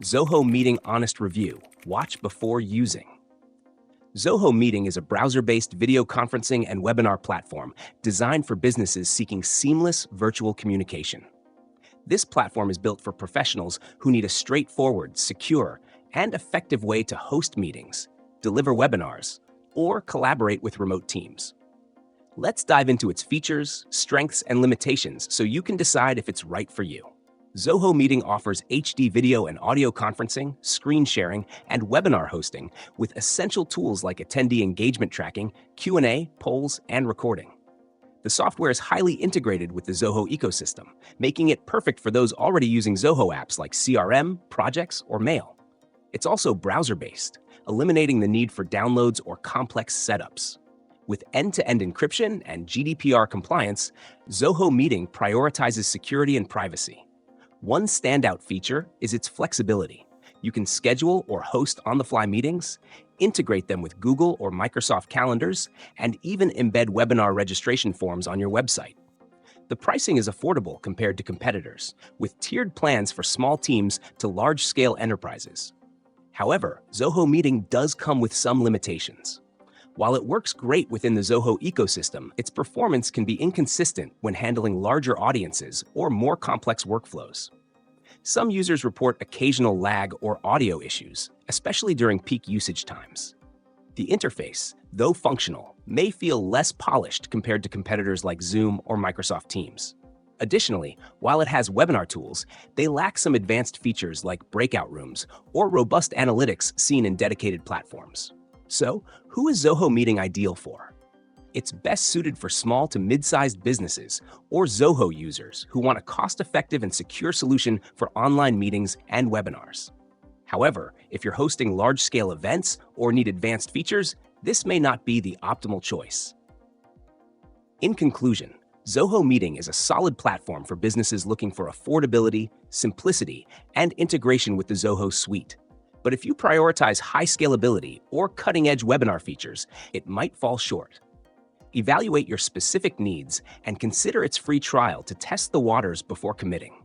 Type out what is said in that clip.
Zoho Meeting Honest Review. Watch before using. Zoho Meeting is a browser-based video conferencing and webinar platform designed for businesses seeking seamless virtual communication. This platform is built for professionals who need a straightforward, secure, and effective way to host meetings, deliver webinars, or collaborate with remote teams. Let's dive into its features, strengths, and limitations so you can decide if it's right for you. Zoho Meeting offers HD video and audio conferencing, screen sharing, and webinar hosting with essential tools like attendee engagement tracking, Q&A, polls, and recording. The software is highly integrated with the Zoho ecosystem, making it perfect for those already using Zoho apps like CRM, projects, or mail. It's also browser-based, eliminating the need for downloads or complex setups. With end-to-end encryption and GDPR compliance, Zoho Meeting prioritizes security and privacy. One standout feature is its flexibility. You can schedule or host on-the-fly meetings, integrate them with Google or Microsoft calendars, and even embed webinar registration forms on your website. The pricing is affordable compared to competitors, with tiered plans for small teams to large-scale enterprises. However, Zoho Meeting does come with some limitations. While it works great within the Zoho ecosystem, its performance can be inconsistent when handling larger audiences or more complex workflows. Some users report occasional lag or audio issues, especially during peak usage times. The interface, though functional, may feel less polished compared to competitors like Zoom or Microsoft Teams. Additionally, while it has webinar tools, they lack some advanced features like breakout rooms or robust analytics seen in dedicated platforms. So, who is Zoho Meeting ideal for? It's best suited for small to mid-sized businesses or Zoho users who want a cost-effective and secure solution for online meetings and webinars. However, if you're hosting large-scale events or need advanced features, this may not be the optimal choice. In conclusion, Zoho Meeting is a solid platform for businesses looking for affordability, simplicity, and integration with the Zoho suite. But if you prioritize high scalability or cutting-edge webinar features, it might fall short. Evaluate your specific needs and consider its free trial to test the waters before committing.